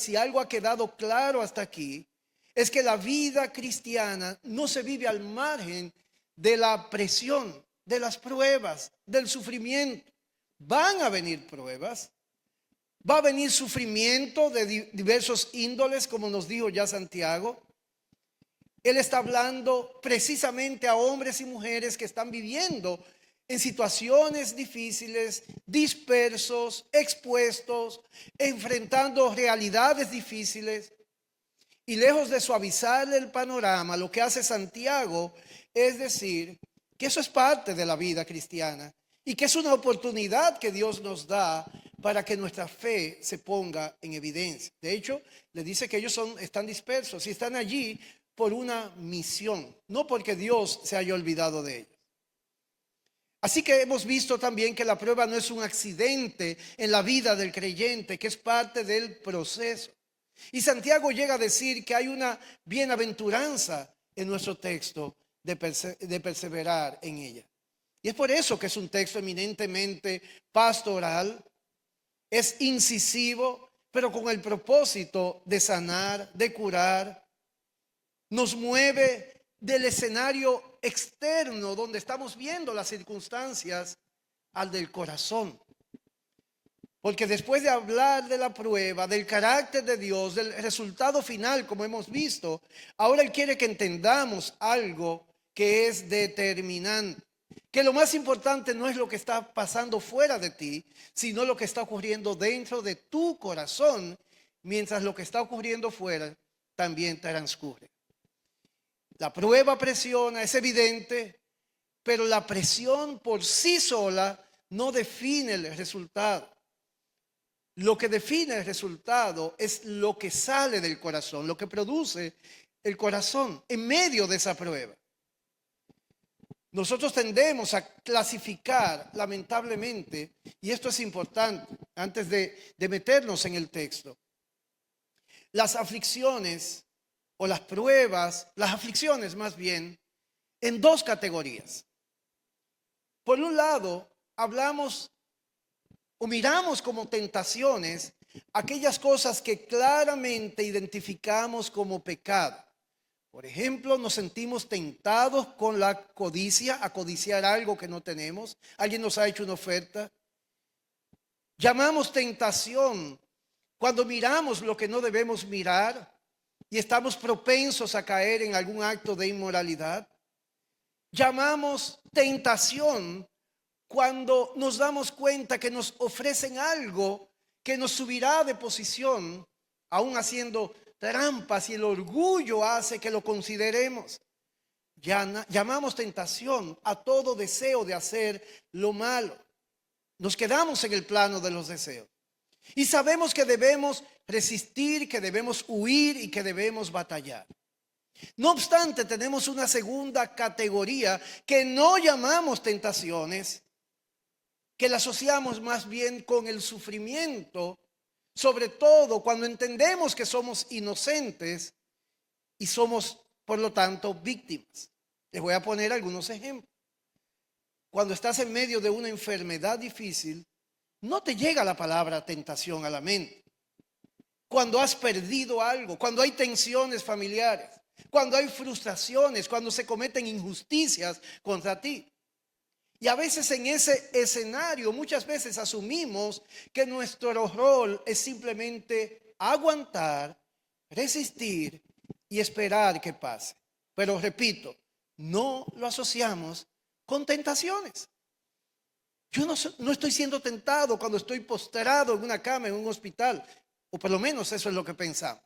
si algo ha quedado claro hasta aquí, es que la vida cristiana no se vive al margen de la presión, de las pruebas, del sufrimiento. Van a venir pruebas, va a venir sufrimiento de diversos índoles, como nos dijo ya Santiago. Él está hablando precisamente a hombres y mujeres que están viviendo en situaciones difíciles, dispersos, expuestos, enfrentando realidades difíciles. Y lejos de suavizarle el panorama, lo que hace Santiago es decir que eso es parte de la vida cristiana y que es una oportunidad que Dios nos da para que nuestra fe se ponga en evidencia. De hecho, le dice que ellos están dispersos y están allí por una misión, no porque Dios se haya olvidado de ellos. Así que hemos visto también que la prueba no es un accidente en la vida del creyente, que es parte del proceso. Y Santiago llega a decir que hay una bienaventuranza en nuestro texto de perseverar en ella. Y es por eso que es un texto eminentemente pastoral, es incisivo, pero con el propósito de sanar, de curar. Nos mueve del escenario externo donde estamos viendo las circunstancias al del corazón. Porque después de hablar de la prueba, del carácter de Dios, del resultado final, como hemos visto, ahora Él quiere que entendamos algo que es determinante. Que lo más importante no es lo que está pasando fuera de ti, sino lo que está ocurriendo dentro de tu corazón, mientras lo que está ocurriendo fuera también transcurre. La prueba presiona, es evidente, pero la presión por sí sola no define el resultado. Lo que define el resultado es lo que sale del corazón, lo que produce el corazón en medio de esa prueba. Nosotros tendemos a clasificar, lamentablemente, y esto es importante, antes de meternos en el texto, las aflicciones o las pruebas, las aflicciones más bien, en dos categorías. Por un lado, hablamos o miramos como tentaciones aquellas cosas que claramente identificamos como pecado. Por ejemplo, nos sentimos tentados con la codicia, a codiciar algo que no tenemos. Alguien nos ha hecho una oferta. Llamamos tentación cuando miramos lo que no debemos mirar y estamos propensos a caer en algún acto de inmoralidad. Llamamos tentación cuando nos damos cuenta que nos ofrecen algo que nos subirá de posición, aún haciendo trampas, y el orgullo hace que lo consideremos. Llamamos tentación a todo deseo de hacer lo malo. Nos quedamos en el plano de los deseos. Y sabemos que debemos resistir, que debemos huir y que debemos batallar. No obstante, tenemos una segunda categoría que no llamamos tentaciones, que la asociamos más bien con el sufrimiento, sobre todo cuando entendemos que somos inocentes y somos, por lo tanto, víctimas. Les voy a poner algunos ejemplos. Cuando estás en medio de una enfermedad difícil, no te llega la palabra tentación a la mente. Cuando has perdido algo, cuando hay tensiones familiares, cuando hay frustraciones, cuando se cometen injusticias contra ti. Y a veces en ese escenario, muchas veces asumimos que nuestro rol es simplemente aguantar, resistir y esperar que pase. Pero repito, no lo asociamos con tentaciones. Yo no estoy siendo tentado cuando estoy postrado en una cama en un hospital, o por lo menos eso es lo que pensamos.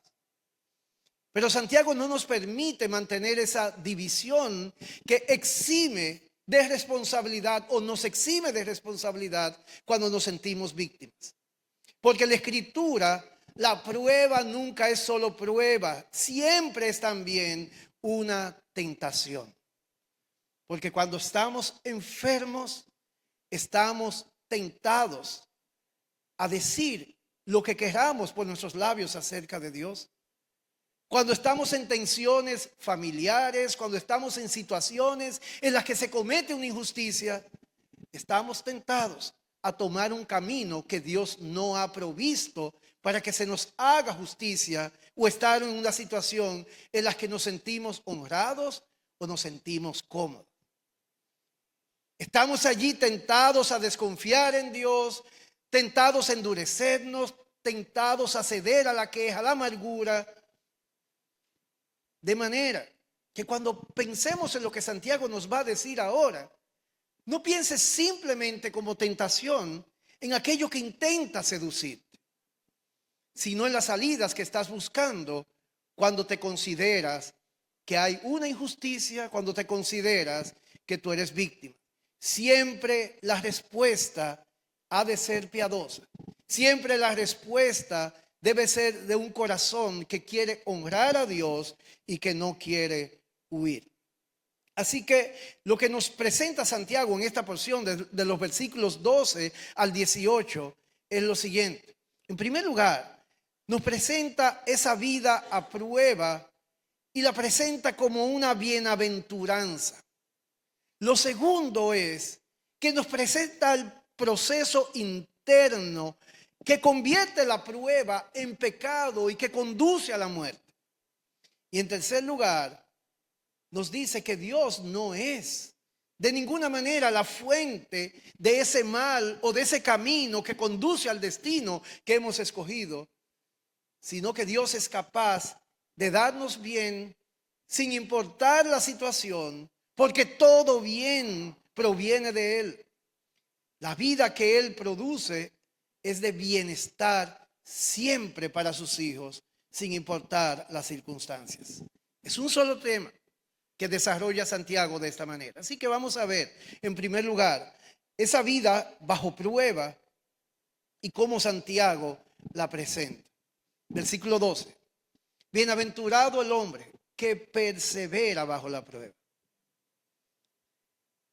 Pero Santiago no nos permite mantener esa división que exime de responsabilidad o nos exime de responsabilidad cuando nos sentimos víctimas. Porque la Escritura, la prueba nunca es solo prueba, siempre es también una tentación. Porque cuando estamos enfermos, estamos tentados a decir lo que queramos por nuestros labios acerca de Dios. Cuando estamos en tensiones familiares, cuando estamos en situaciones en las que se comete una injusticia, estamos tentados a tomar un camino que Dios no ha provisto para que se nos haga justicia o estar en una situación en la que nos sentimos honrados o nos sentimos cómodos. Estamos allí tentados a desconfiar en Dios, tentados a endurecernos, tentados a ceder a la queja, a la amargura. De manera que cuando pensemos en lo que Santiago nos va a decir ahora, no pienses simplemente como tentación en aquello que intenta seducirte, sino en las salidas que estás buscando cuando te consideras que hay una injusticia, cuando te consideras que tú eres víctima. Siempre la respuesta ha de ser piadosa. Siempre la respuesta debe ser de un corazón que quiere honrar a Dios y que no quiere huir. Así que lo que nos presenta Santiago en esta porción de los versículos 12 al 18 es lo siguiente. En primer lugar, nos presenta esa vida a prueba y la presenta como una bienaventuranza. Lo segundo es que nos presenta el proceso interno que convierte la prueba en pecado y que conduce a la muerte. Y en tercer lugar, nos dice que Dios no es de ninguna manera la fuente de ese mal o de ese camino que conduce al destino que hemos escogido, sino que Dios es capaz de darnos bien sin importar la situación, porque todo bien proviene de Él. La vida que Él produce es de bienestar siempre para sus hijos, sin importar las circunstancias. Es un solo tema que desarrolla Santiago de esta manera. Así que vamos a ver, en primer lugar, esa vida bajo prueba y cómo Santiago la presenta. Versículo 12. Bienaventurado el hombre que persevera bajo la prueba.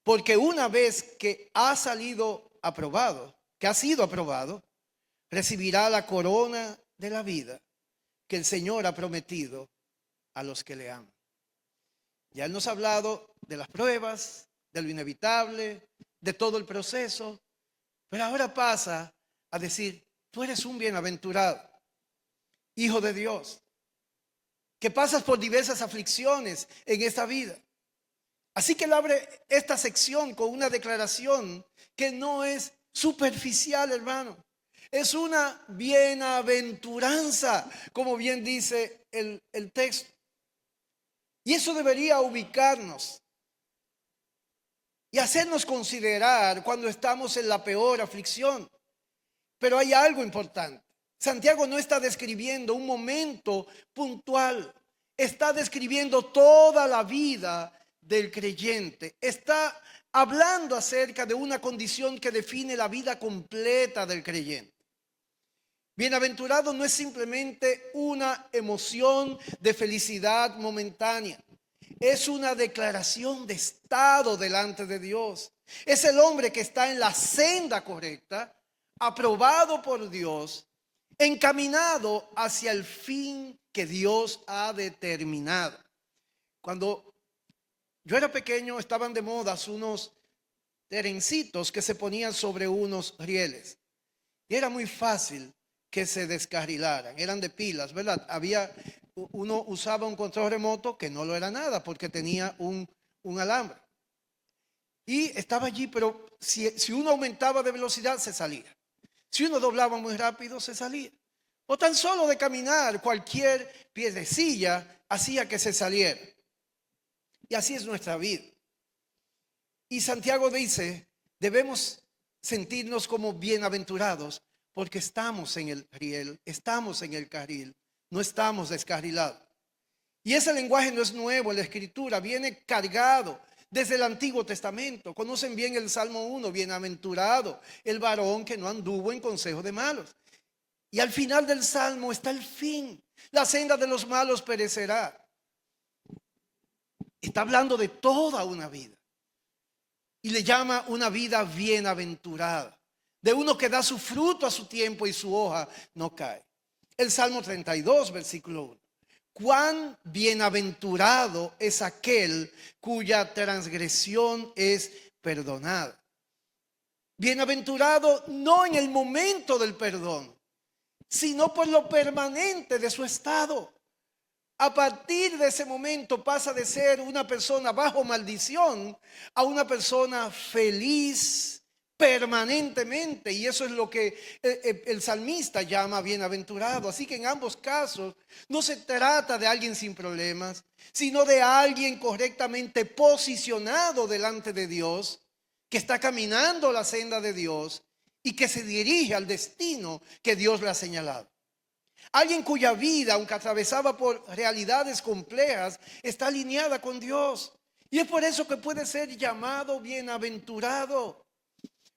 Porque una vez que ha salido aprobado, que ha sido aprobado, recibirá la corona de la vida que el Señor ha prometido a los que le aman. Ya Él nos ha hablado de las pruebas, de lo inevitable, de todo el proceso, pero ahora pasa a decir, tú eres un bienaventurado, hijo de Dios, que pasas por diversas aflicciones en esta vida. Así que Él abre esta sección con una declaración que no es superficial, hermano. Es una bienaventuranza, como bien dice el texto. Y eso debería ubicarnos y hacernos considerar cuando estamos en la peor aflicción. Pero hay algo importante. Santiago no está describiendo un momento puntual. Está describiendo toda la vida del creyente. Está hablando acerca de una condición que define la vida completa del creyente. Bienaventurado no es simplemente una emoción de felicidad momentánea. Es una declaración de estado delante de Dios. Es el hombre que está en la senda correcta, aprobado por Dios, encaminado hacia el fin que Dios ha determinado. Cuando yo era pequeño, estaban de moda unos trencitos que se ponían sobre unos rieles. Y era muy fácil que se descarrilaran. Eran de pilas, ¿verdad? Uno usaba un control remoto que no lo era nada porque tenía un alambre. Y estaba allí, pero si uno aumentaba de velocidad, se salía. Si uno doblaba muy rápido, se salía. O tan solo de caminar, cualquier piedrecilla hacía que se saliera. Y así es nuestra vida. Y Santiago dice, debemos sentirnos como bienaventurados porque estamos en el riel, estamos en el carril, no estamos descarrilados. Y ese lenguaje no es nuevo en la Escritura, viene cargado desde el Antiguo Testamento. Conocen bien el Salmo 1, bienaventurado el varón que no anduvo en consejo de malos. Y al final del Salmo está el fin. La senda de los malos perecerá. Está hablando de toda una vida. Y le llama una vida bienaventurada. De uno que da su fruto a su tiempo y su hoja no cae. El Salmo 32, versículo 1. Cuán bienaventurado es aquel cuya transgresión es perdonada. Bienaventurado no en el momento del perdón, sino por lo permanente de su estado. A partir de ese momento pasa de ser una persona bajo maldición a una persona feliz permanentemente. Y eso es lo que el salmista llama bienaventurado. Así que en ambos casos no se trata de alguien sin problemas, sino de alguien correctamente posicionado delante de Dios, que está caminando la senda de Dios y que se dirige al destino que Dios le ha señalado. Alguien cuya vida, aunque atravesaba por realidades complejas, está alineada con Dios. Y es por eso que puede ser llamado bienaventurado.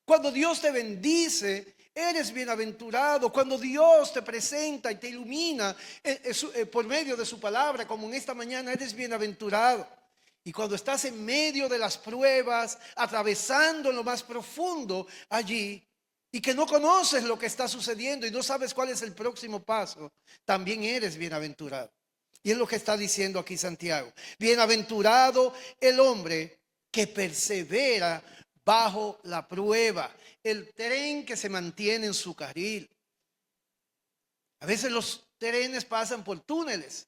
Cuando Dios te bendice, eres bienaventurado. Cuando Dios te presenta y te ilumina por medio de su palabra, como en esta mañana, eres bienaventurado. Y cuando estás en medio de las pruebas, atravesando lo más profundo allí, y que no conoces lo que está sucediendo y no sabes cuál es el próximo paso, también eres bienaventurado. Y es lo que está diciendo aquí Santiago. Bienaventurado el hombre que persevera bajo la prueba, el tren que se mantiene en su carril. A veces los trenes pasan por túneles.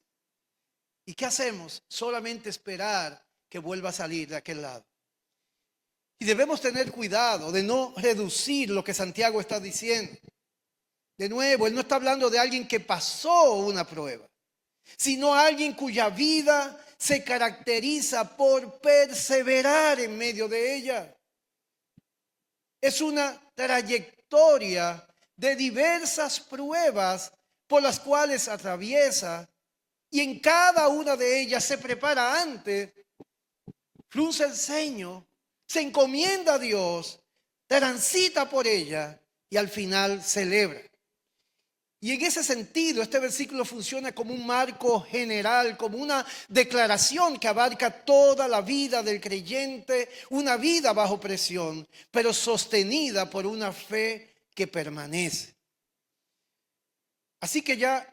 ¿Y qué hacemos? Solamente esperar que vuelva a salir de aquel lado. Y debemos tener cuidado de no reducir lo que Santiago está diciendo. De nuevo, él no está hablando de alguien que pasó una prueba, sino alguien cuya vida se caracteriza por perseverar en medio de ella. Es una trayectoria de diversas pruebas por las cuales atraviesa, y en cada una de ellas se prepara antes, frunce el ceño, se encomienda a Dios, transita por ella y al final celebra. Y en ese sentido, este versículo funciona como un marco general, como una declaración que abarca toda la vida del creyente, una vida bajo presión, pero sostenida por una fe que permanece. Así que ya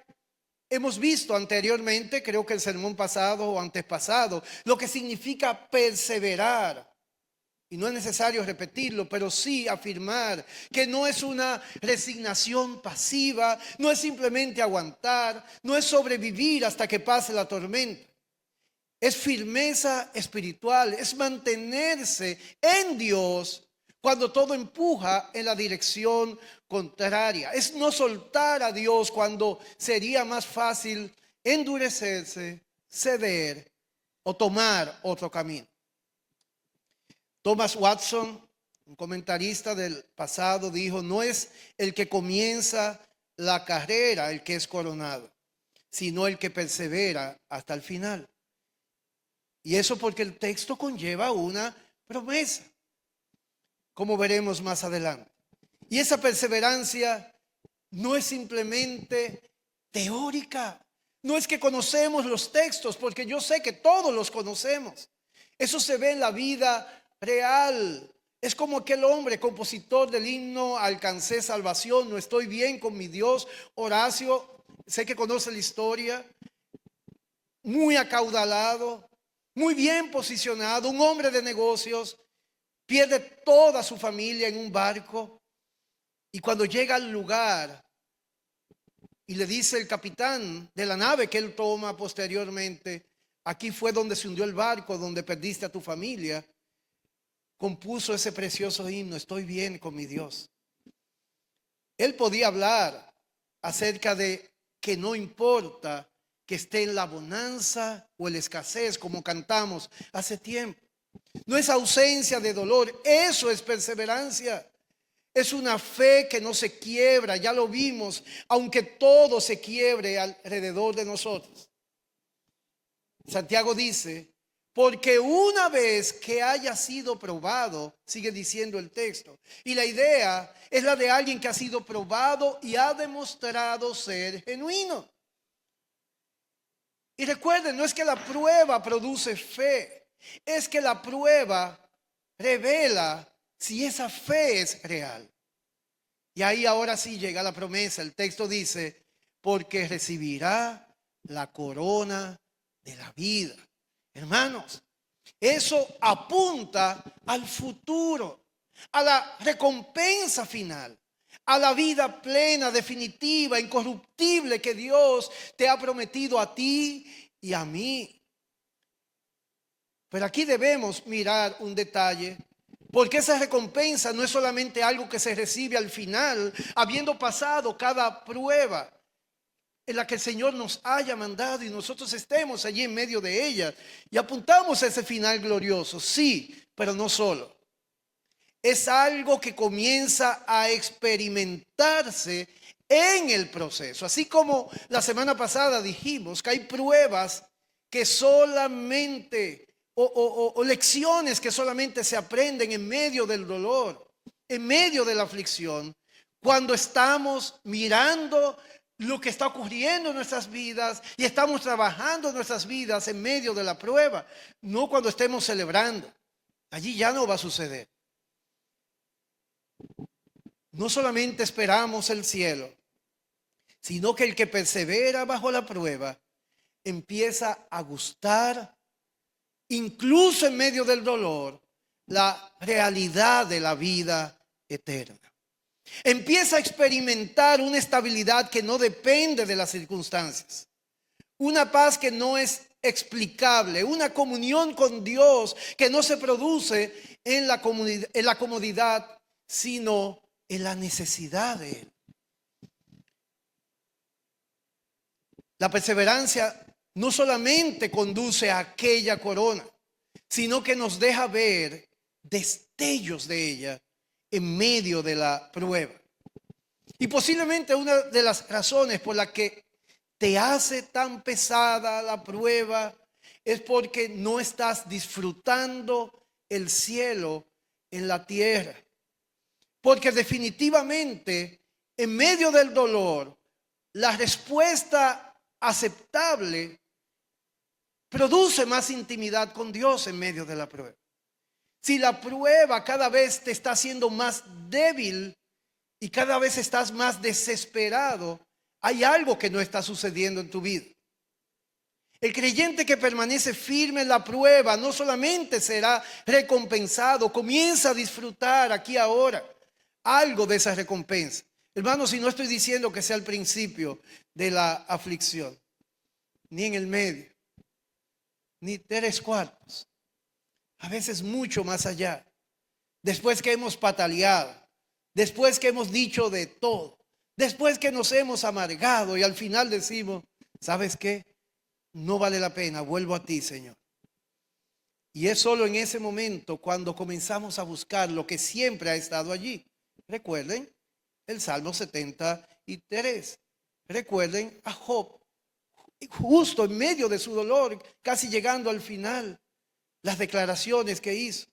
hemos visto anteriormente, creo que el sermón pasado o antepasado, lo que significa perseverar. Y no es necesario repetirlo, pero sí afirmar que no es una resignación pasiva, no es simplemente aguantar, no es sobrevivir hasta que pase la tormenta. Es firmeza espiritual, es mantenerse en Dios cuando todo empuja en la dirección contraria. Es no soltar a Dios cuando sería más fácil endurecerse, ceder o tomar otro camino. Thomas Watson, un comentarista del pasado, dijo: no es el que comienza la carrera el que es coronado, sino el que persevera hasta el final. Y eso porque el texto conlleva una promesa, como veremos más adelante. Y esa perseverancia no es simplemente teórica. No es que conocemos los textos, porque yo sé que todos los conocemos. Eso se ve en la vida real. Es como aquel hombre compositor del himno Alcancé salvación, no estoy bien con mi Dios, Horacio. Sé que conoce la historia. Muy acaudalado, muy bien posicionado, un hombre de negocios, pierde toda su familia en un barco, y cuando llega al lugar y le dice el capitán de la nave que él toma posteriormente: aquí fue donde se hundió el barco, donde perdiste a tu familia, compuso ese precioso himno, estoy bien con mi Dios. Él podía hablar acerca de que no importa que esté en la bonanza o en la escasez, como cantamos hace tiempo. No es ausencia de dolor, eso es perseverancia. Es una fe que no se quiebra, ya lo vimos, aunque todo se quiebre alrededor de nosotros. Santiago dice: porque una vez que haya sido probado, sigue diciendo el texto, y la idea es la de alguien que ha sido probado y ha demostrado ser genuino. Y recuerden, no es que la prueba produce fe, es que la prueba revela si esa fe es real. Y ahí ahora sí llega la promesa. El texto dice: porque recibirá la corona de la vida. Hermanos, eso apunta al futuro, a la recompensa final, a la vida plena, definitiva, incorruptible que Dios te ha prometido a ti y a mí. Pero aquí debemos mirar un detalle, porque esa recompensa no es solamente algo que se recibe al final, habiendo pasado cada prueba en la que el Señor nos haya mandado y nosotros estemos allí en medio de ella y apuntamos a ese final glorioso. Sí, pero no solo. Es algo que comienza a experimentarse en el proceso. Así como la semana pasada dijimos que hay pruebas que solamente, o lecciones que solamente se aprenden en medio del dolor, en medio de la aflicción, cuando estamos mirando lo que está ocurriendo en nuestras vidas y estamos trabajando en nuestras vidas en medio de la prueba, no cuando estemos celebrando. Allí ya no va a suceder. No solamente esperamos el cielo, sino que el que persevera bajo la prueba empieza a gustar, incluso en medio del dolor, la realidad de la vida eterna. Empieza a experimentar una estabilidad que no depende de las circunstancias, una paz que no es explicable, una comunión con Dios que no se produce en la comodidad, sino en la necesidad de Él. La perseverancia no solamente conduce a aquella corona, sino que nos deja ver destellos de ella en medio de la prueba. Y posiblemente una de las razones por la que te hace tan pesada la prueba es porque no estás disfrutando el cielo en la tierra. Porque definitivamente en medio del dolor, la respuesta aceptable produce más intimidad con Dios en medio de la prueba. Si la prueba cada vez te está haciendo más débil y cada vez estás más desesperado, hay algo que no está sucediendo en tu vida. El creyente que permanece firme en la prueba no solamente será recompensado, comienza a disfrutar aquí ahora algo de esa recompensa. Hermanos, si no estoy diciendo que sea el principio de la aflicción, ni en el medio, ni 3/4, a veces mucho más allá. Después que hemos pataleado, después que hemos dicho de todo, después que nos hemos amargado y al final decimos, ¿sabes qué? No vale la pena, vuelvo a ti, Señor. Y es solo en ese momento cuando comenzamos a buscar lo que siempre ha estado allí. Recuerden el Salmo 73. Recuerden a Job, justo en medio de su dolor, casi llegando al final, las declaraciones que hizo.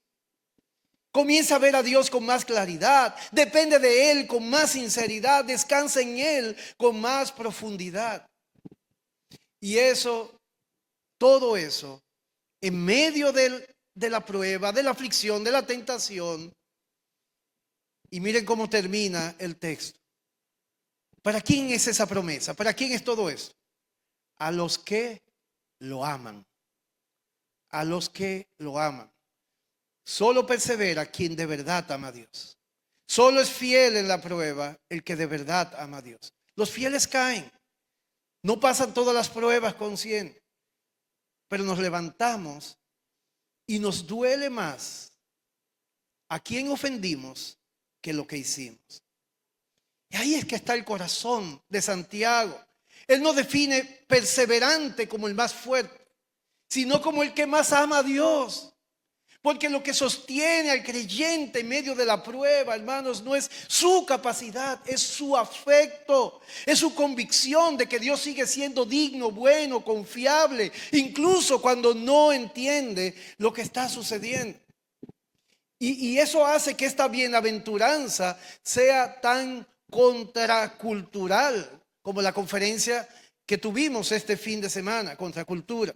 Comienza a ver a Dios con más claridad, depende de Él con más sinceridad, descansa en Él con más profundidad. Y eso, todo eso, en medio de la prueba, de la aflicción, de la tentación. Y miren cómo termina el texto. ¿Para quién es esa promesa? ¿Para quién es todo esto? A los que lo aman. A los que lo aman. Solo persevera quien de verdad ama a Dios. Solo es fiel en la prueba el que de verdad ama a Dios. Los fieles caen. No pasan todas las pruebas con 100. Pero nos levantamos y nos duele más a quien ofendimos que lo que hicimos. Y ahí es que está el corazón de Santiago. Él no define perseverante como el más fuerte, sino como el que más ama a Dios. Porque lo que sostiene al creyente en medio de la prueba, hermanos, no es su capacidad, es su afecto, es su convicción de que Dios sigue siendo digno, bueno, confiable, incluso cuando no entiende lo que está sucediendo. Y eso hace que esta bienaventuranza sea tan contracultural como la conferencia que tuvimos este fin de semana, Contracultura.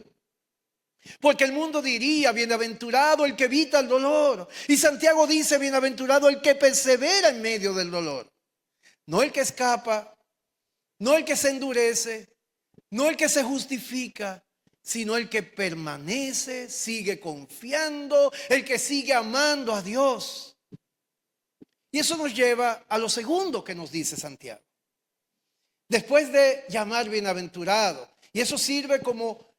Porque el mundo diría, bienaventurado el que evita el dolor. Y Santiago dice, bienaventurado el que persevera en medio del dolor. No el que escapa, no el que se endurece, no el que se justifica, sino el que permanece, sigue confiando, el que sigue amando a Dios. Y eso nos lleva a lo segundo que nos dice Santiago. Después de llamar bienaventurado, y eso sirve como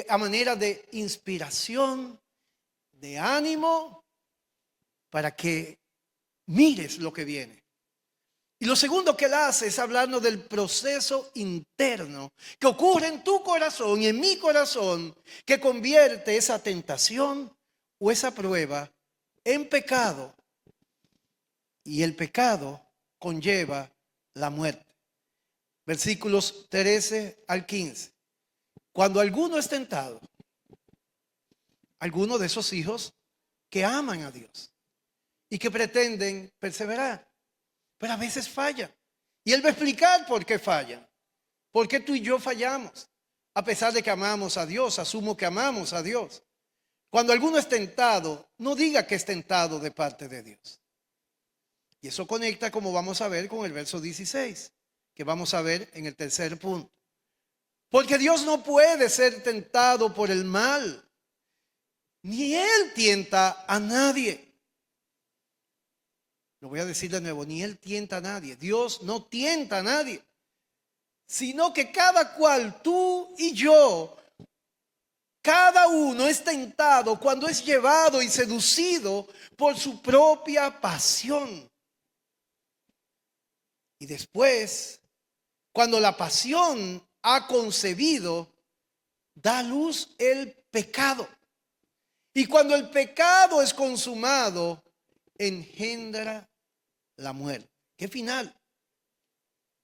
a manera de inspiración, de ánimo, para que mires lo que viene. Y lo segundo que él hace es hablarnos del proceso interno que ocurre en tu corazón y en mi corazón, que convierte esa tentación o esa prueba en pecado. Y el pecado conlleva la muerte. Versículos 13 al 15. Cuando alguno es tentado, alguno de esos hijos que aman a Dios y que pretenden perseverar, pero a veces fallan. Y él va a explicar por qué fallan. ¿Por qué tú y yo fallamos? A pesar de que amamos a Dios, asumo que amamos a Dios. Cuando alguno es tentado, no diga que es tentado de parte de Dios. Y eso conecta, como vamos a ver, con el verso 16, que vamos a ver en el tercer punto. Porque Dios no puede ser tentado por el mal, ni Él tienta a nadie. Lo voy a decir de nuevo, ni Él tienta a nadie. Dios no tienta a nadie, sino que cada cual, tú y yo, cada uno es tentado cuando es llevado y seducido por su propia pasión. Y después, cuando la pasión ha concebido, da a luz el pecado. Y cuando el pecado es consumado, engendra la muerte. ¿Qué final?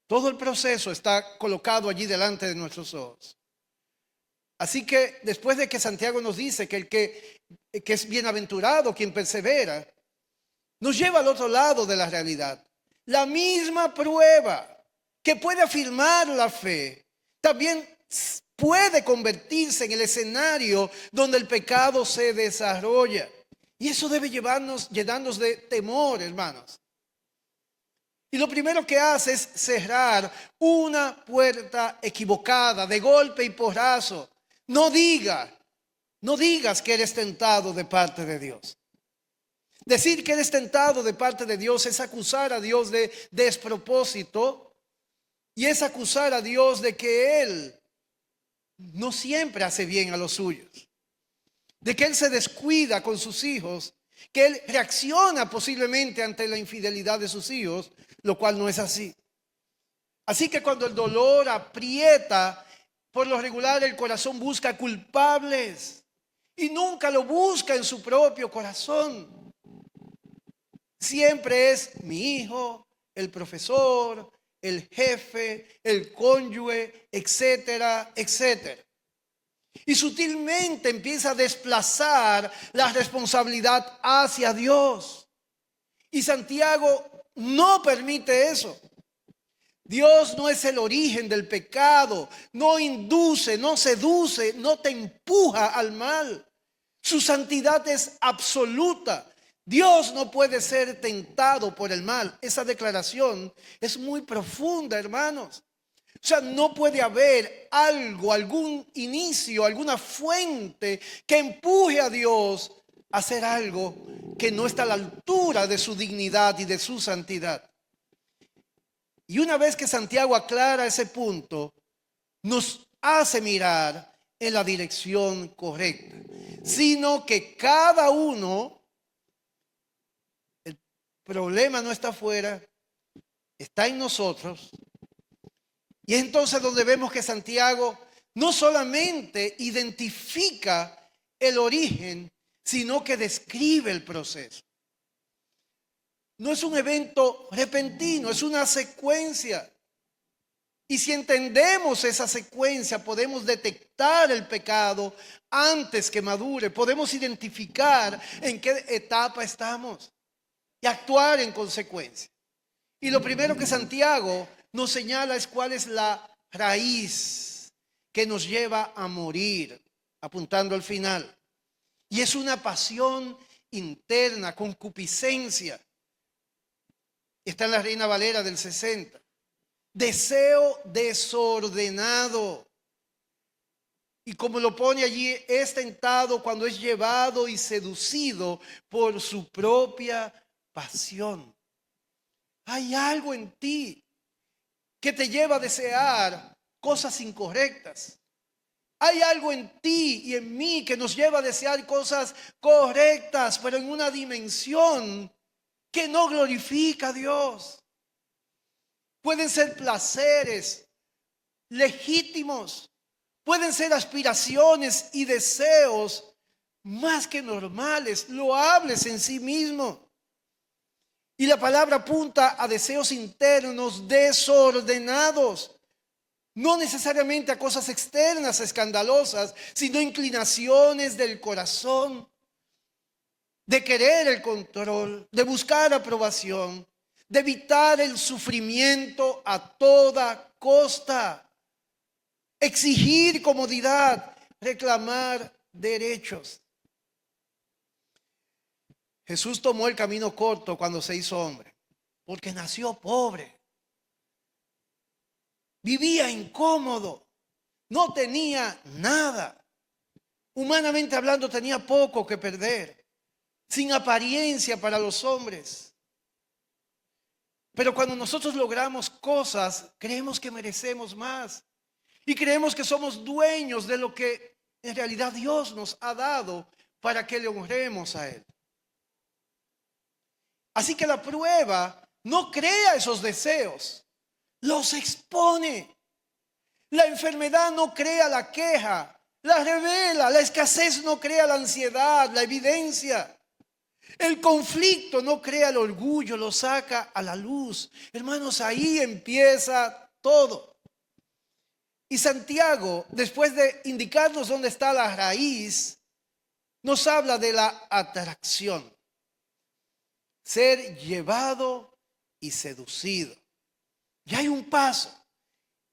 Todo el proceso está colocado allí delante de nuestros ojos. Así que después de que Santiago nos dice que el que es bienaventurado, quien persevera, nos lleva al otro lado de la realidad. La misma prueba que puede afirmar la fe, también puede convertirse en el escenario donde el pecado se desarrolla. Y eso debe llenarnos de temor, hermanos. Y lo primero que hace es cerrar una puerta equivocada, de golpe y porrazo. No digas que eres tentado de parte de Dios. Decir que eres tentado de parte de Dios es acusar a Dios de despropósito y es acusar a Dios de que Él no siempre hace bien a los suyos, de que Él se descuida con sus hijos, que Él reacciona posiblemente ante la infidelidad de sus hijos, lo cual no es así. Así que cuando el dolor aprieta, por lo regular el corazón busca culpables y nunca lo busca en su propio corazón. Siempre es mi hijo, el profesor, el jefe, el cónyuge, etcétera, etcétera. Y sutilmente empieza a desplazar la responsabilidad hacia Dios. Y Santiago no permite eso. Dios no es el origen del pecado, no induce, no seduce, no te empuja al mal. Su santidad es absoluta. Dios no puede ser tentado por el mal. Esa declaración es muy profunda, hermanos. O sea, no puede haber algo, algún inicio, alguna fuente que empuje a Dios a hacer algo que no está a la altura de su dignidad y de su santidad. Y una vez que Santiago aclara ese punto, nos hace mirar en la dirección correcta, sino que cada uno, el problema no está afuera, está en nosotros. Y es entonces donde vemos que Santiago no solamente identifica el origen, sino que describe el proceso. No es un evento repentino, es una secuencia. Y si entendemos esa secuencia, podemos detectar el pecado antes que madure. Podemos identificar en qué etapa estamos y actuar en consecuencia. Y lo primero que Santiago nos señala es cuál es la raíz que nos lleva a morir, apuntando al final. Y es una pasión interna, concupiscencia. Está en la Reina Valera del 60. Deseo desordenado. Y como lo pone allí, es tentado cuando es llevado y seducido por su propia pasión. Hay algo en ti que te lleva a desear cosas incorrectas. Hay algo en ti y en mí que nos lleva a desear cosas correctas, pero en una dimensión que no glorifica a Dios. Pueden ser placeres legítimos, pueden ser aspiraciones y deseos más que normales, loables en sí mismos. Y la palabra apunta a deseos internos desordenados, no necesariamente a cosas externas escandalosas, sino inclinaciones del corazón, de querer el control, de buscar aprobación, de evitar el sufrimiento a toda costa, exigir comodidad, reclamar derechos. Jesús tomó el camino corto cuando se hizo hombre, porque nació pobre, vivía incómodo, no tenía nada. Humanamente hablando, tenía poco que perder, sin apariencia para los hombres. Pero cuando nosotros logramos cosas, creemos que merecemos más y creemos que somos dueños de lo que en realidad Dios nos ha dado para que le honremos a Él. Así que la prueba no crea esos deseos, los expone. La enfermedad no crea la queja, la revela. La escasez no crea la ansiedad, la evidencia. El conflicto no crea el orgullo, lo saca a la luz. Hermanos, ahí empieza todo. Y Santiago, después de indicarnos dónde está la raíz, nos habla de la atracción. Ser llevado y seducido. Ya hay un paso.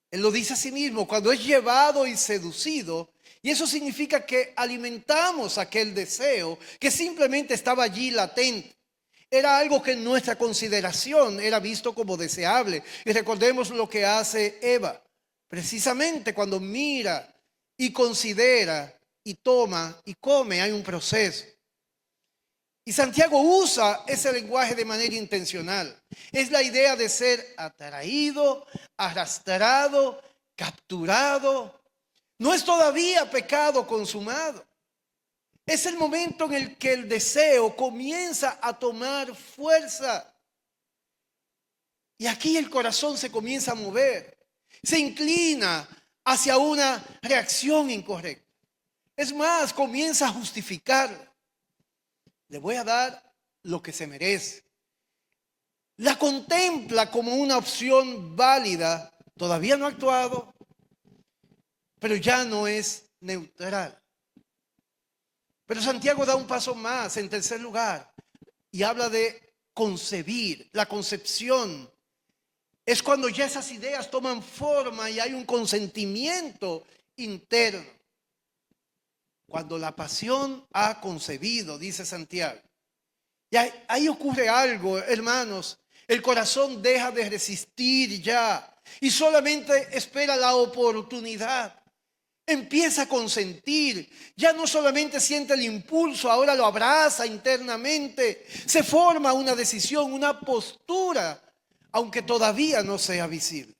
Él lo dice a sí mismo, cuando es llevado y seducido, y eso significa que alimentamos aquel deseo que simplemente estaba allí latente. Era algo que en nuestra consideración era visto como deseable. Y recordemos lo que hace Eva. Precisamente cuando mira y considera y toma y come, hay un proceso. Y Santiago usa ese lenguaje de manera intencional. Es la idea de ser atraído, arrastrado, capturado. No es todavía pecado consumado. Es el momento en el que el deseo comienza a tomar fuerza. Y aquí el corazón se comienza a mover. Se inclina hacia una reacción incorrecta. Es más, comienza a justificarla. Le voy a dar lo que se merece. La contempla como una opción válida. Todavía no ha actuado, pero ya no es neutral. Pero Santiago da un paso más en tercer lugar y habla de concebir. La concepción es cuando ya esas ideas toman forma y hay un consentimiento interno. Cuando la pasión ha concebido, dice Santiago. Y ahí ocurre algo, hermanos. El corazón deja de resistir ya y solamente espera la oportunidad. Empieza a consentir. Ya no solamente siente el impulso, ahora lo abraza internamente. Se forma una decisión, una postura, aunque todavía no sea visible.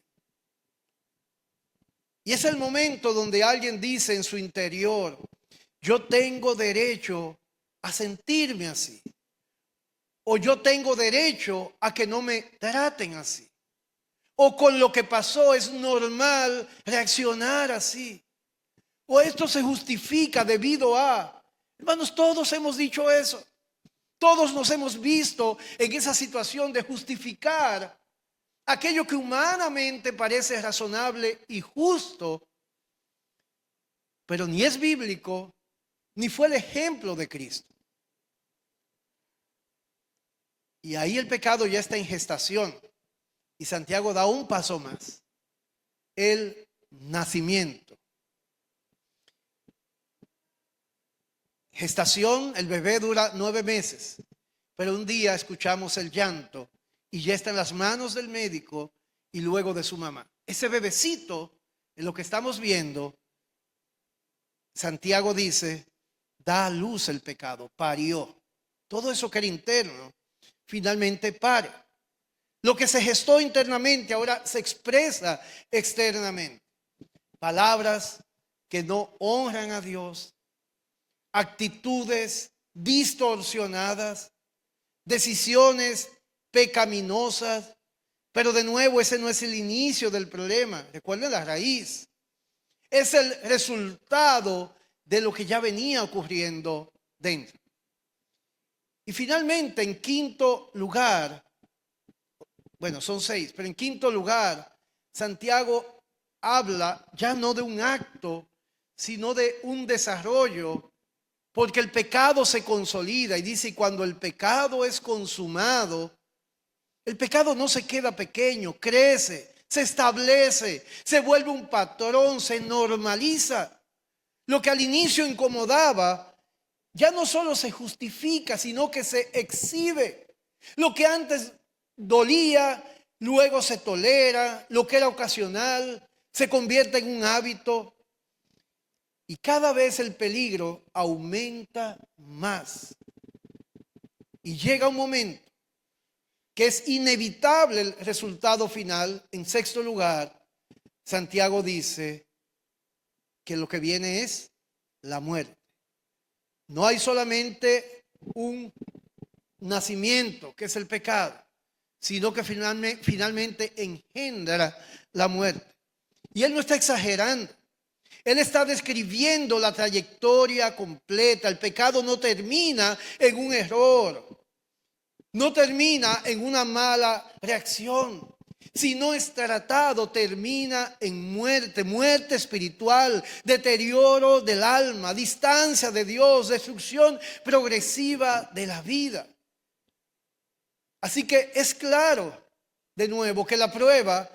Y es el momento donde alguien dice en su interior, yo tengo derecho a sentirme así. O yo tengo derecho a que no me traten así. O con lo que pasó es normal reaccionar así. O esto se justifica debido a... Hermanos, todos hemos dicho eso. Todos nos hemos visto en esa situación de justificar aquello que humanamente parece razonable y justo, pero ni es bíblico, ni fue el ejemplo de Cristo. Y ahí el pecado ya está en gestación. Y Santiago da un paso más. El nacimiento. Gestación, el bebé dura 9 meses. Pero un día escuchamos el llanto y ya está en las manos del médico y luego de su mamá. Ese bebecito, en lo que estamos viendo, Santiago dice, da a luz el pecado, parió. Todo eso que era interno, finalmente pare. Lo que se gestó internamente ahora se expresa externamente. Palabras que no honran a Dios, actitudes distorsionadas, decisiones pecaminosas. Pero de nuevo, ese no es el inicio del problema. Recuerden la raíz. Es el resultado de lo que ya venía ocurriendo dentro. Y finalmente, en quinto lugar, bueno, son 6, pero en quinto lugar, Santiago habla ya no de un acto, sino de un desarrollo, porque el pecado se consolida y dice, cuando el pecado es consumado, el pecado no se queda pequeño, crece, se establece, se vuelve un patrón, se normaliza. Lo que al inicio incomodaba, ya no solo se justifica, sino que se exhibe. Lo que antes dolía, luego se tolera, lo que era ocasional, se convierte en un hábito. Y cada vez el peligro aumenta más. Y llega un momento que es inevitable el resultado final. En sexto lugar, Santiago dice que lo que viene es la muerte. No hay solamente un nacimiento, que es el pecado, sino que finalmente engendra la muerte. Y él no está exagerando. Él está describiendo la trayectoria completa. El pecado no termina en un error. No termina en una mala reacción. Si no es tratado, termina en muerte, muerte espiritual, deterioro del alma, distancia de Dios, destrucción progresiva de la vida. Así que es claro, de nuevo, que la prueba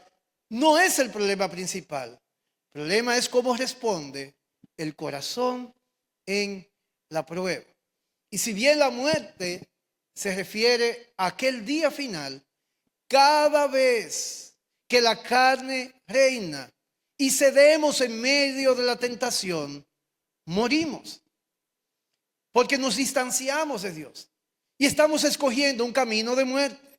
no es el problema principal. El problema es cómo responde el corazón en la prueba. Y si bien la muerte se refiere a aquel día final, cada vez que la carne reina y cedemos en medio de la tentación, morimos. Porque nos distanciamos de Dios y estamos escogiendo un camino de muerte.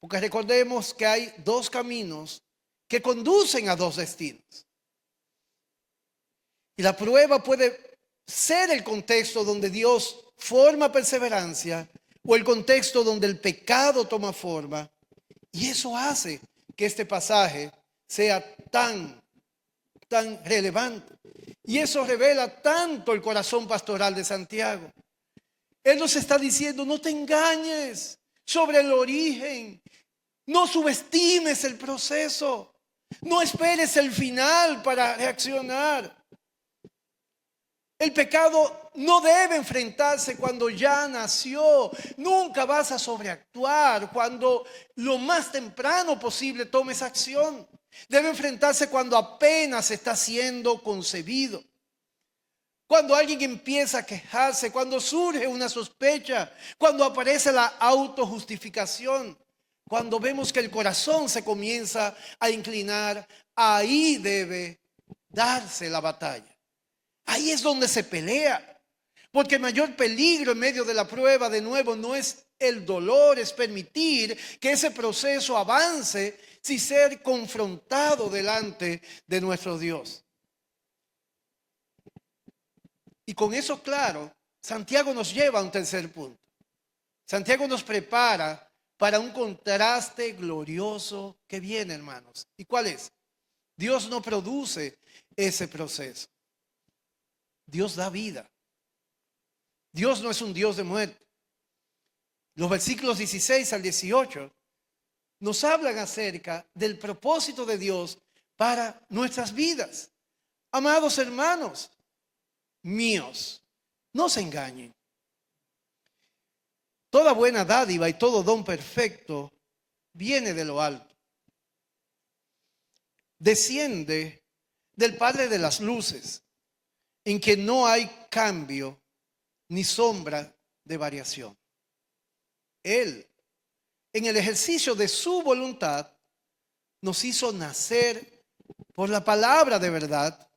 Porque recordemos que hay dos caminos que conducen a dos destinos. Y la prueba puede ser el contexto donde Dios forma perseverancia o el contexto donde el pecado toma forma. Y eso hace que este pasaje sea tan relevante. Y eso revela tanto el corazón pastoral de Santiago. Él nos está diciendo, no te engañes sobre el origen. No subestimes el proceso. No esperes el final para reaccionar. El pecado no debe enfrentarse cuando ya nació. Nunca vas a sobreactuar cuando lo más temprano posible tomes acción. Debe enfrentarse cuando apenas está siendo concebido. Cuando alguien empieza a quejarse, cuando surge una sospecha, cuando aparece la autojustificación, cuando vemos que el corazón se comienza a inclinar, ahí debe darse la batalla. Ahí es donde se pelea, porque el mayor peligro en medio de la prueba, de nuevo, no es el dolor, es permitir que ese proceso avance sin ser confrontado delante de nuestro Dios. Y con eso claro, Santiago nos lleva a un tercer punto. Santiago nos prepara para un contraste glorioso que viene, hermanos. ¿Y cuál es? Dios no produce ese proceso. Dios da vida. Dios no es un Dios de muerte. Los versículos 16 al 18 nos hablan acerca del propósito de Dios para nuestras vidas. Amados hermanos míos, no se engañen. Toda buena dádiva y todo don perfecto viene de lo alto. Desciende del Padre de las luces, en que no hay cambio ni sombra de variación. Él, en el ejercicio de su voluntad, nos hizo nacer por la palabra de verdad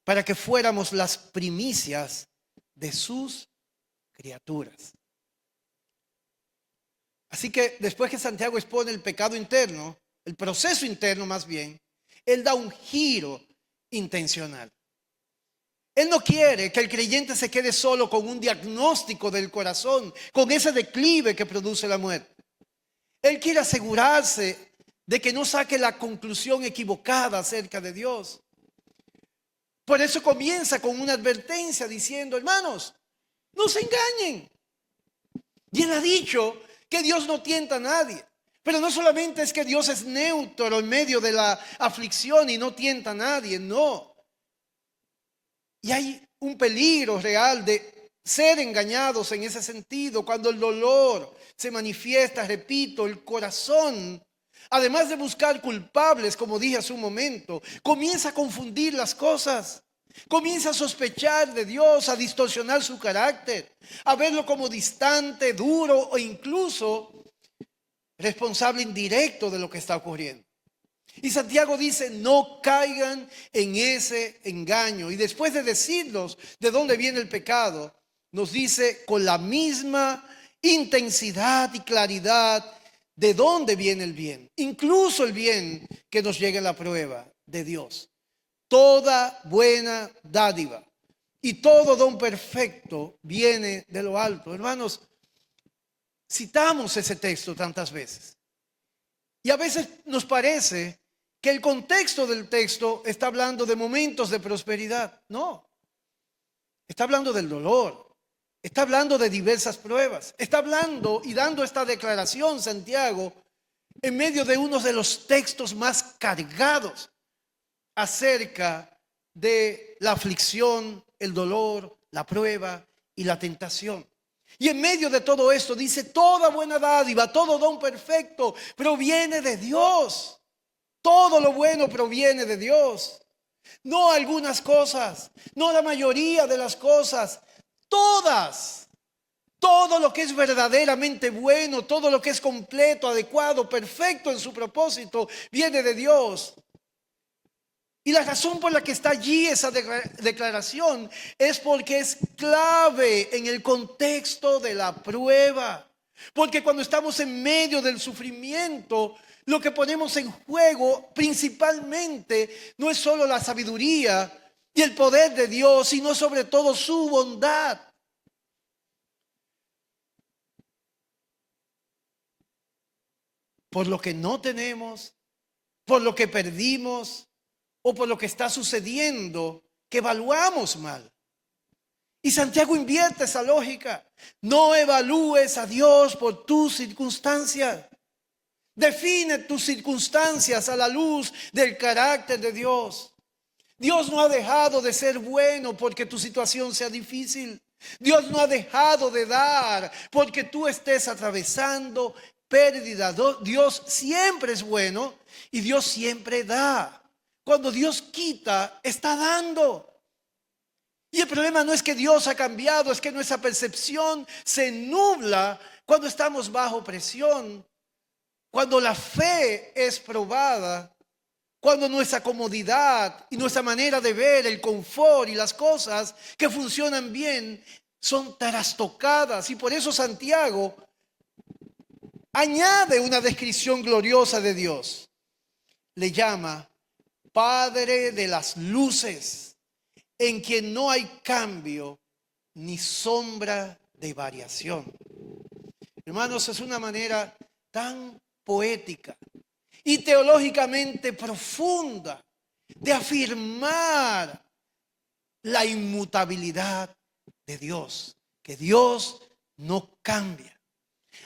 para que fuéramos las primicias de sus criaturas. Así Así que después que Santiago expone el pecado interno, el proceso interno más bien, él da un giro intencional. Él no quiere que el creyente se quede solo con un diagnóstico del corazón, con ese declive que produce la muerte. Él quiere asegurarse de que no saque la conclusión equivocada acerca de Dios. Por eso comienza con una advertencia diciendo, hermanos, no se engañen. Y él ha dicho que Dios no tienta a nadie. Pero no solamente es que Dios es neutro en medio de la aflicción y no tienta a nadie, no. Y hay un peligro real de ser engañados en ese sentido, cuando el dolor se manifiesta, repito, el corazón, además de buscar culpables, como dije hace un momento, comienza a confundir las cosas, comienza a sospechar de Dios, a distorsionar su carácter, a verlo como distante, duro o incluso responsable indirecto de lo que está ocurriendo. Y Santiago dice, no caigan en ese engaño. Y después de decirnos de dónde viene el pecado, nos dice con la misma intensidad y claridad de dónde viene el bien. Incluso el bien que nos llegue a la prueba de Dios. Toda buena dádiva y todo don perfecto viene de lo alto. Hermanos, citamos ese texto tantas veces. Y a veces nos parece que el contexto del texto está hablando de momentos de prosperidad. No, está hablando del dolor, está hablando de diversas pruebas, está hablando y dando esta declaración Santiago en medio de uno de los textos más cargados acerca de la aflicción, el dolor, la prueba y la tentación. Y en medio de todo esto dice, toda buena dádiva, todo don perfecto proviene de Dios. Todo lo bueno proviene de Dios. No algunas cosas, no la mayoría de las cosas, todas. Todo lo que es verdaderamente bueno, todo lo que es completo, adecuado, perfecto en su propósito, viene de Dios. Y la razón por la que está allí esa declaración es porque es clave en el contexto de la prueba. Porque cuando estamos en medio del sufrimiento, lo que ponemos en juego principalmente no es solo la sabiduría y el poder de Dios, sino sobre todo su bondad. Por lo que no tenemos, por lo que perdimos o por lo que está sucediendo, que evaluamos mal. Y Santiago invierte esa lógica. No evalúes a Dios por tus circunstancias. Define tus circunstancias a la luz del carácter de Dios. Dios no ha dejado de ser bueno porque tu situación sea difícil. Dios no ha dejado de dar porque tú estés atravesando pérdida. Dios siempre es bueno y Dios siempre da. Cuando Dios quita, está dando. Y el problema no es que Dios ha cambiado, es que nuestra percepción se nubla cuando estamos bajo presión, cuando la fe es probada, cuando nuestra comodidad y nuestra manera de ver el confort y las cosas que funcionan bien son trastocadas. Y por eso Santiago añade una descripción gloriosa de Dios. Le llama Padre de las luces, en quien no hay cambio ni sombra de variación. Hermanos, es una manera tan poética y teológicamente profunda de afirmar la inmutabilidad de Dios, que Dios no cambia.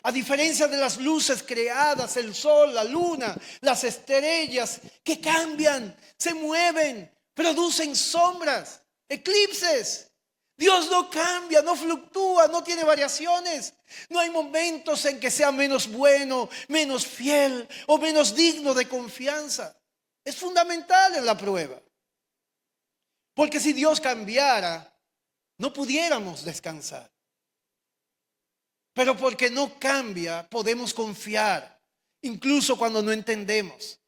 A diferencia de las luces creadas, el sol, la luna, las estrellas, que cambian, se mueven, producen sombras, eclipses. Dios no cambia, no fluctúa, no tiene variaciones. No hay momentos en que sea menos bueno, menos fiel o menos digno de confianza. Es fundamental en la prueba. Porque si Dios cambiara, no pudiéramos descansar. Pero porque no cambia, podemos confiar, incluso cuando no entendemos.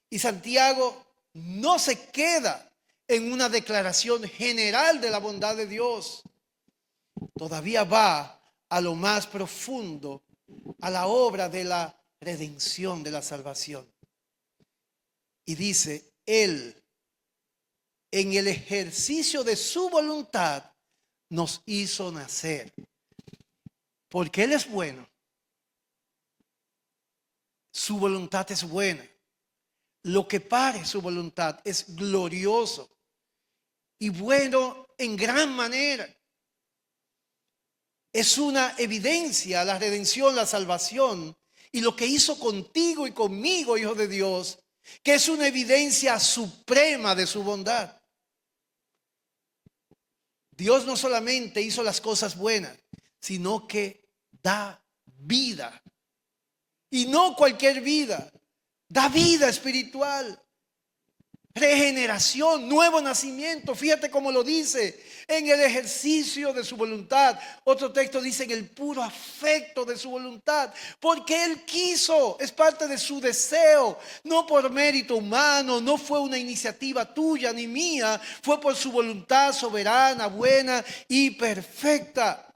Y Santiago no se queda en una declaración general de la bondad de Dios. Todavía va a lo más profundo a la obra de la redención, de la salvación. Y dice, Él, en el ejercicio de su voluntad, nos hizo nacer. Porque Él es bueno. Su voluntad es buena. Lo que pare su voluntad es glorioso y bueno en gran manera. Es una evidencia la redención, la salvación y lo que hizo contigo y conmigo, hijo de Dios, que es una evidencia suprema de su bondad. Dios no solamente hizo las cosas buenas, sino que da vida. Y no cualquier vida, da vida espiritual, regeneración, nuevo nacimiento. Fíjate cómo lo dice, en el ejercicio de su voluntad. Otro texto dice en el puro afecto de su voluntad, porque Él quiso, es parte de su deseo, no por mérito humano, no fue una iniciativa tuya ni mía, fue por su voluntad soberana, buena y perfecta.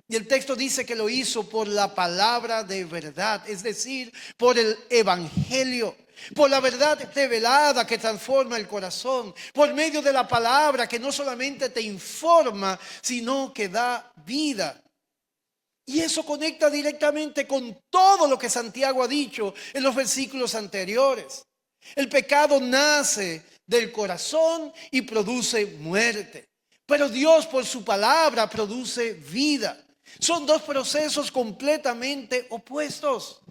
Y el texto dice que lo hizo por la palabra de verdad, es decir, por el evangelio, por la verdad revelada que transforma el corazón, por medio de la palabra que no solamente te informa, sino que da vida. Y eso conecta directamente con todo lo que Santiago ha dicho en los versículos anteriores. El pecado nace del corazón y produce muerte, pero Dios por su palabra produce vida. Son dos procesos completamente opuestos.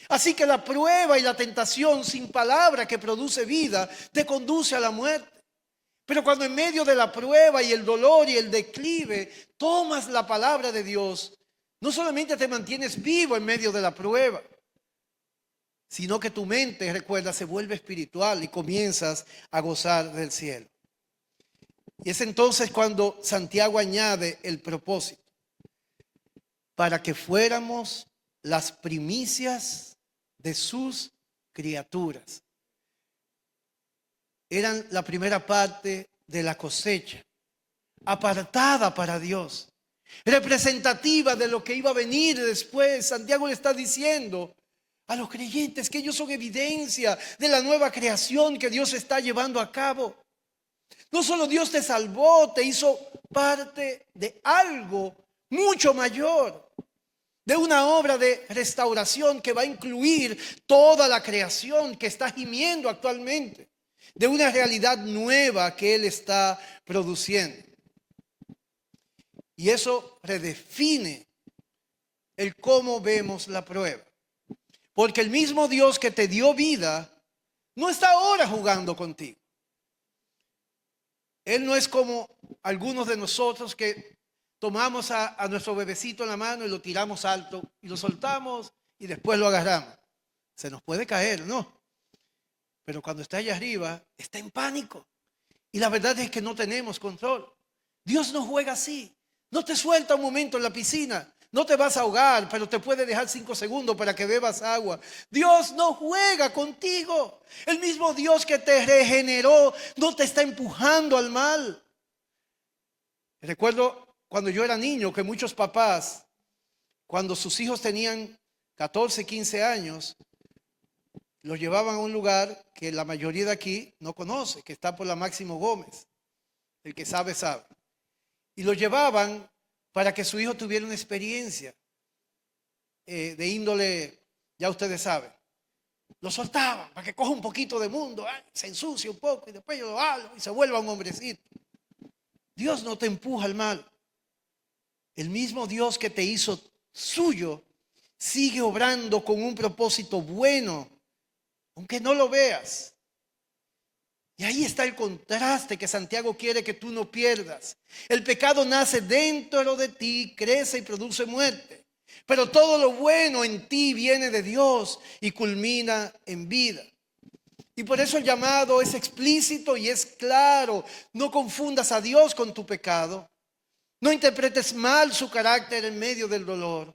Así que la prueba y la tentación sin palabra que produce vida te conduce a la muerte. Pero cuando en medio de la prueba y el dolor y el declive tomas la palabra de Dios, no solamente te mantienes vivo en medio de la prueba, sino que tu mente, recuerda, se vuelve espiritual y comienzas a gozar del cielo. Y es entonces cuando Santiago añade el propósito: para que fuéramos las primicias de sus criaturas. Eran la primera parte de la cosecha, apartada para Dios, representativa de lo que iba a venir después. Santiago le está diciendo a los creyentes que ellos son evidencia de la nueva creación que Dios está llevando a cabo. No solo Dios te salvó, te hizo parte de algo mucho mayor, de una obra de restauración que va a incluir toda la creación que está gimiendo actualmente, de una realidad nueva que Él está produciendo. Y eso redefine el cómo vemos la prueba. Porque el mismo Dios que te dio vida no está ahora jugando contigo. Él no es como algunos de nosotros que tomamos a nuestro bebecito en la mano y lo tiramos alto y lo soltamos y después lo agarramos. Se nos puede caer, ¿no? Pero cuando está allá arriba, está en pánico. Y la verdad es que no tenemos control. Dios no juega así. No te suelta un momento en la piscina. No te vas a ahogar, pero te puede dejar 5 segundos para que bebas agua. Dios no juega contigo. El mismo Dios que te regeneró no te está empujando al mal. Recuerdo cuando yo era niño que muchos papás, cuando sus hijos tenían 14, 15 años, los llevaban a un lugar que la mayoría de aquí no conoce, que está por la Máximo Gómez. El que sabe, sabe. Y los llevaban para que su hijo tuviera una experiencia de índole, ya ustedes saben. Lo soltaban para que coja un poquito de mundo, se ensucie un poco y después yo lo hago y se vuelva un hombrecito. Dios no te empuja al mal. El mismo Dios que te hizo suyo sigue obrando con un propósito bueno, aunque no lo veas. Y ahí está el contraste que Santiago quiere que tú no pierdas. El pecado nace dentro de ti, crece y produce muerte. Pero todo lo bueno en ti viene de Dios y culmina en vida. Y por eso el llamado es explícito y es claro. No confundas a Dios con tu pecado. No interpretes mal su carácter en medio del dolor.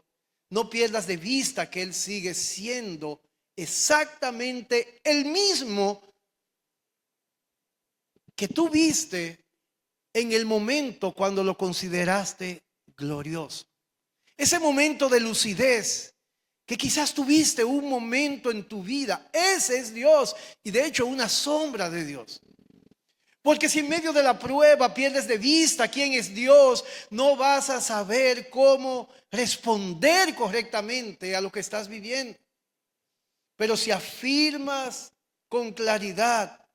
No pierdas de vista que Él sigue siendo exactamente el mismo que tú viste en el momento cuando lo consideraste glorioso. ese momento de lucidez que quizás tuviste un momento en tu vida, ese es Dios y de hecho una sombra de Dios. Porque si en medio de la prueba pierdes de vista quién es Dios, no vas a saber cómo responder correctamente a lo que estás viviendo. Pero si afirmas con claridad,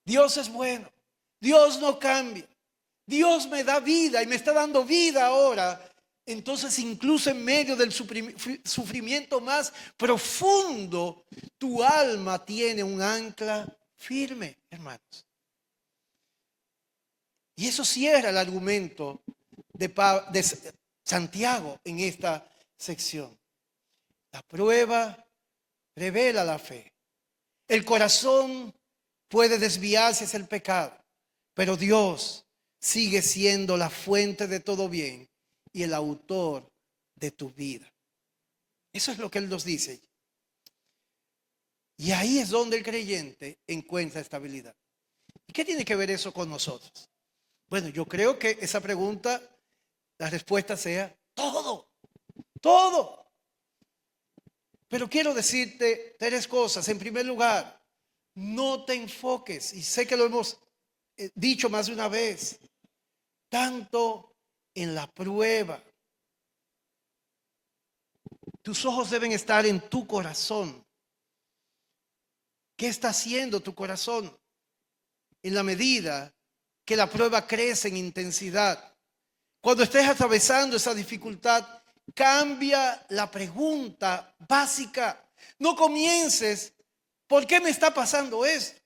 Dios es bueno, Dios no cambia, Dios me da vida y me está dando vida ahora. Entonces incluso en medio del sufrimiento más profundo, tu alma tiene un ancla firme, hermanos. Y eso cierra el argumento de Santiago en esta sección. La prueba revela la fe. El corazón puede desviarse hacia el pecado, pero Dios sigue siendo la fuente de todo bien y el autor de tu vida. Eso es lo que Él nos dice. Y ahí es donde el creyente encuentra estabilidad. ¿Y qué tiene que ver eso con nosotros? Bueno, yo creo que esa pregunta, la respuesta sea todo, todo. Pero quiero decirte tres cosas. En primer lugar, no te enfoques, y sé que lo hemos dicho más de una vez, tanto en la prueba. Tus ojos deben estar en tu corazón. ¿Qué está haciendo tu corazón? En la medida que la prueba crece en intensidad. Cuando estés atravesando esa dificultad, cambia la pregunta básica. No comiences, ¿por qué me está pasando esto?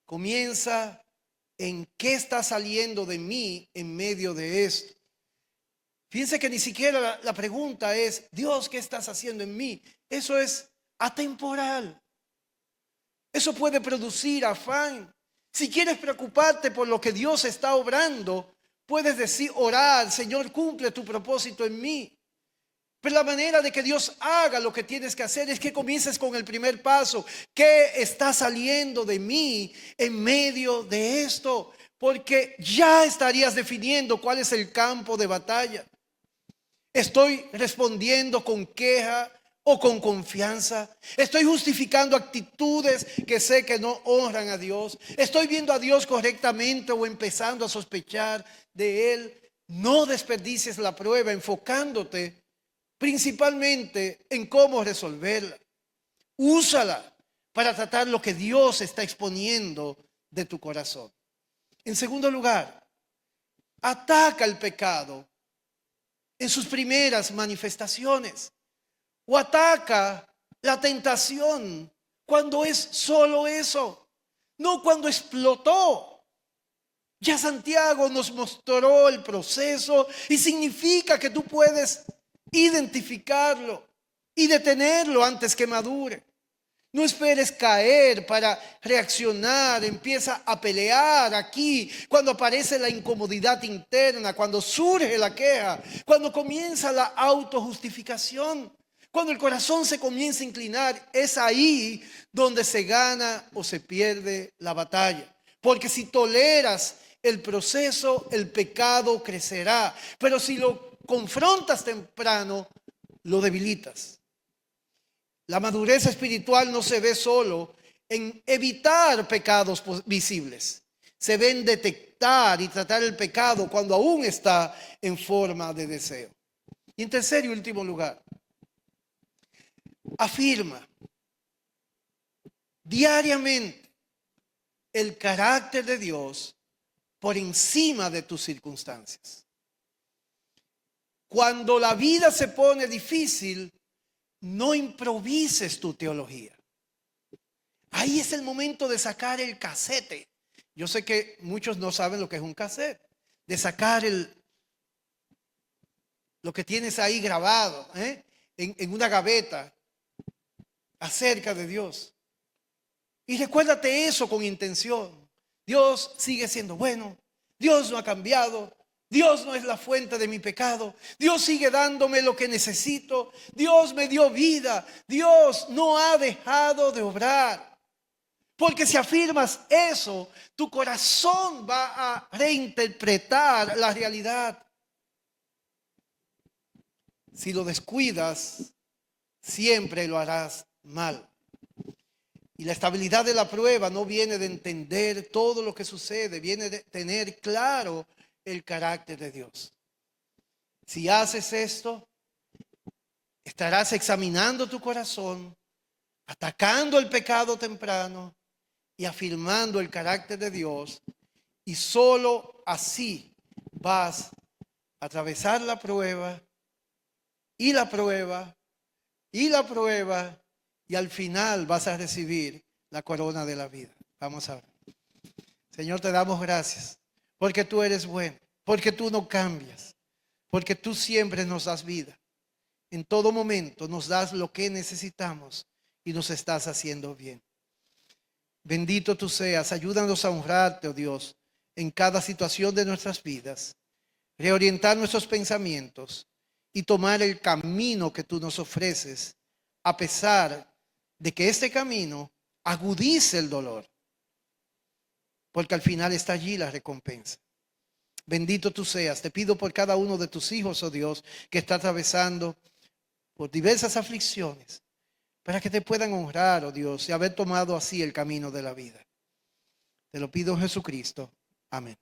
Comienza en qué está saliendo de mí en medio de esto. Fíjense que ni siquiera la pregunta es, Dios, ¿qué estás haciendo en mí? Eso es atemporal. Eso puede producir afán. Si quieres preocuparte por lo que Dios está obrando, puedes decir, orar, Señor, cumple tu propósito en mí. Pero la manera de que Dios haga lo que tienes que hacer es que comiences con el primer paso. ¿Qué está saliendo de mí en medio de esto? Porque ya estarías definiendo cuál es el campo de batalla. ¿Estoy respondiendo con queja o con confianza? ¿Estoy justificando actitudes que sé que no honran a Dios? ¿Estoy viendo a Dios correctamente o empezando a sospechar de Él? No desperdicies la prueba enfocándote principalmente en cómo resolverla. Úsala para tratar lo que Dios está exponiendo de tu corazón. En segundo lugar, ataca el pecado en sus primeras manifestaciones. O ataca la tentación cuando es solo eso, no cuando explotó. Ya Santiago nos mostró el proceso y significa que tú puedes identificarlo y detenerlo antes que madure. No esperes caer para reaccionar. Empieza a pelear aquí cuando aparece la incomodidad interna, cuando surge la queja, cuando comienza la autojustificación, cuando el corazón se comienza a inclinar. Es ahí donde se gana o se pierde la batalla. Porque si toleras el proceso, el pecado crecerá. Pero si lo confrontas temprano, lo debilitas. La madurez espiritual no se ve solo en evitar pecados visibles. Se ve en detectar y tratar el pecado cuando aún está en forma de deseo. Y en tercer y último lugar, afirma diariamente el carácter de Dios por encima de tus circunstancias. Cuando la vida se pone difícil, no improvises tu teología. Ahí es el momento de sacar el casete. Yo sé que muchos no saben lo que es un cassette. De sacar lo que tienes ahí grabado en una gaveta acerca de Dios. Y recuérdate eso con intención. Dios sigue siendo bueno. Dios no ha cambiado. Dios no es la fuente de mi pecado. Dios sigue dándome lo que necesito. Dios me dio vida. Dios no ha dejado de obrar. Porque si afirmas eso, tu corazón va a reinterpretar la realidad. Si lo descuidas, siempre lo harás mal. Y la estabilidad de la prueba no viene de entender todo lo que sucede, viene de tener claro el carácter de Dios. Si haces esto, estarás examinando tu corazón, atacando el pecado temprano y afirmando el carácter de Dios. Y solo así vas a atravesar la prueba y la prueba y la prueba, y al final vas a recibir la corona de la vida. Vamos a ver. Señor, te damos gracias porque tú eres bueno, porque tú no cambias, porque tú siempre nos das vida. En todo momento nos das lo que necesitamos y nos estás haciendo bien. Bendito tú seas, ayúdanos a honrarte, oh Dios, en cada situación de nuestras vidas, reorientar nuestros pensamientos y tomar el camino que tú nos ofreces, a pesar de que este camino agudice el dolor, porque al final está allí la recompensa. Bendito tú seas. Te pido por cada uno de tus hijos, oh Dios, que está atravesando por diversas aflicciones, para que te puedan honrar, oh Dios, y haber tomado así el camino de la vida. Te lo pido en Jesucristo. Amén.